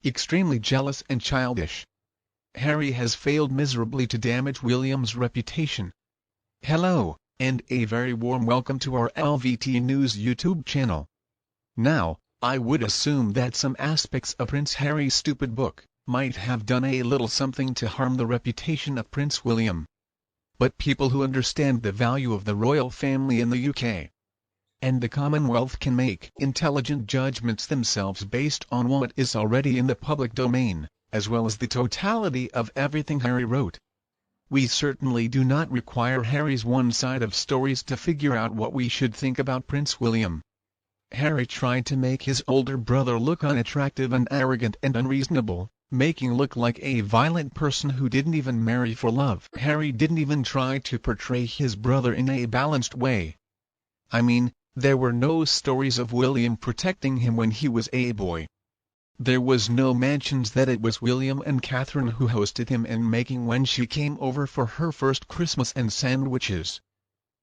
extremely jealous and childish. Harry has failed miserably to damage William's reputation. Hello, and a very warm welcome to our LVT News YouTube channel. Now, I would assume that some aspects of Prince Harry's stupid book might have done a little something to harm the reputation of Prince William. But people who understand the value of the royal family in the UK and the Commonwealth can make intelligent judgments themselves based on what is already in the public domain, as well as the totality of everything Harry wrote. We certainly do not require Harry's one side of stories to figure out what we should think about Prince William. Harry tried to make his older brother look unattractive and arrogant and unreasonable, making look like a violent person who didn't even marry for love. Harry didn't even try to portray his brother in a balanced way. I mean, there were no stories of William protecting him when he was a boy. There was no mentions that it was William and Catherine who hosted him and Meghan when she came over for her first Christmas and sandwiches.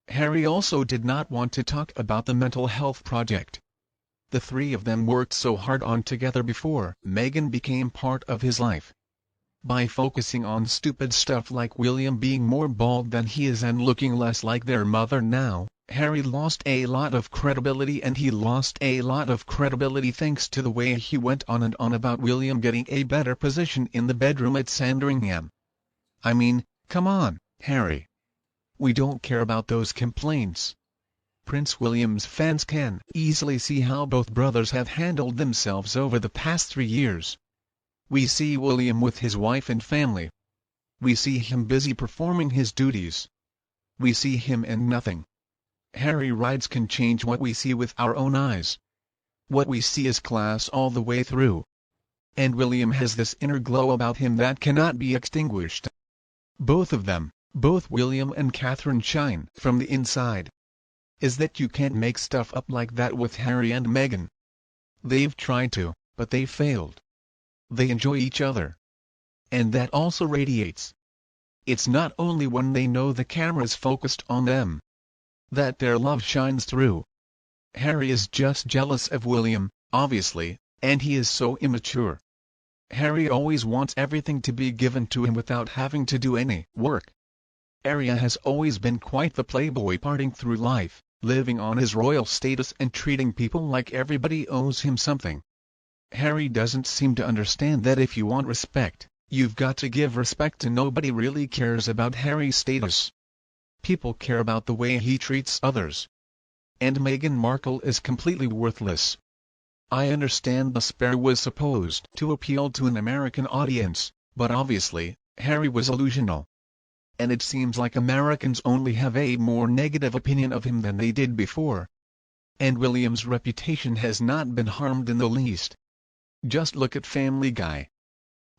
Harry also did not want to talk about the mental health project the three of them worked so hard on together before Meghan became part of his life. By focusing on stupid stuff like William being more bald than he is and looking less like their mother now, Harry lost a lot of credibility, and he lost a lot of credibility thanks to the way he went on and on about William getting a better position in the bedroom at Sandringham. I mean, come on, Harry. We don't care about those complaints. Prince William's fans can easily see how both brothers have handled themselves over the past 3 years. We see William with his wife and family. We see him busy performing his duties. We see him and nothing. Harry rides can change what we see with our own eyes. What we see is class all the way through. And William has this inner glow about him that cannot be extinguished. Both of them, both William and Catherine, shine from the inside. Is that you can't make stuff up like that with Harry and Meghan. They've tried to, but they failed. They enjoy each other. And that also radiates. It's not only when they know the camera's focused on them that their love shines through. Harry is just jealous of William, obviously, and he is so immature. Harry always wants everything to be given to him without having to do any work. Harry has always been quite the playboy, partying through life, living on his royal status and treating people like everybody owes him something. Harry doesn't seem to understand that if you want respect, you've got to give respect, and nobody really cares about Harry's status. People care about the way he treats others. And Meghan Markle is completely worthless. I understand the spare was supposed to appeal to an American audience, but obviously, Harry was illusional. And it seems like Americans only have a more negative opinion of him than they did before. And William's reputation has not been harmed in the least. Just look at Family Guy.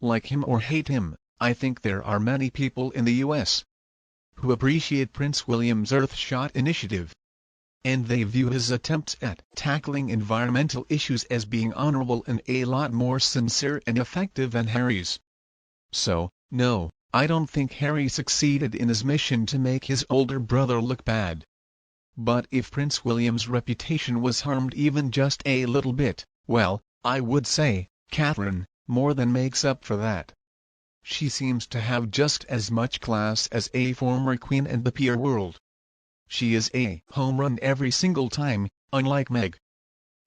Like him or hate him, I think there are many people in the US who appreciate Prince William's Earthshot initiative. And they view his attempts at tackling environmental issues as being honorable and a lot more sincere and effective than Harry's. So, no, I don't think Harry succeeded in his mission to make his older brother look bad. But if Prince William's reputation was harmed even just a little bit, well, I would say, Catherine, more than makes up for that. She seems to have just as much class as a former queen and the PR world. She is a home run every single time, unlike Meg.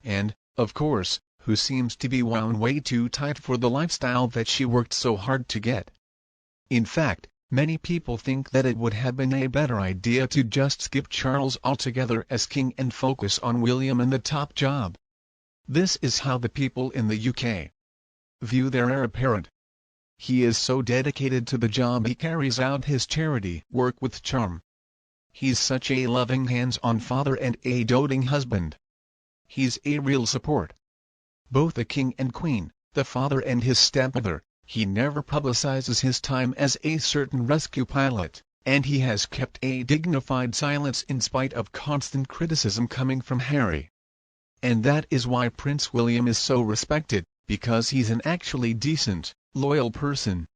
And, of course, who seems to be wound way too tight for the lifestyle that she worked so hard to get. In fact, many people think that it would have been a better idea to just skip Charles altogether as king and focus on William and the top job. This is how the people in the UK view their heir apparent. He is so dedicated to the job he carries out his charity work with charm. He's such a loving hands-on father and a doting husband. He's a real support. Both a king and queen, the father and his stepmother. He never publicizes his time as a certain rescue pilot, and he has kept a dignified silence in spite of constant criticism coming from Harry. And that is why Prince William is so respected, because he's an actually decent, loyal person.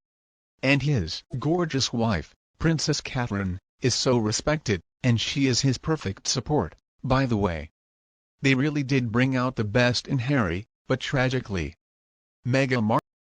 And his gorgeous wife, Princess Catherine, is so respected, and she is his perfect support, by the way. They really did bring out the best in Harry, but tragically, Meghan Markle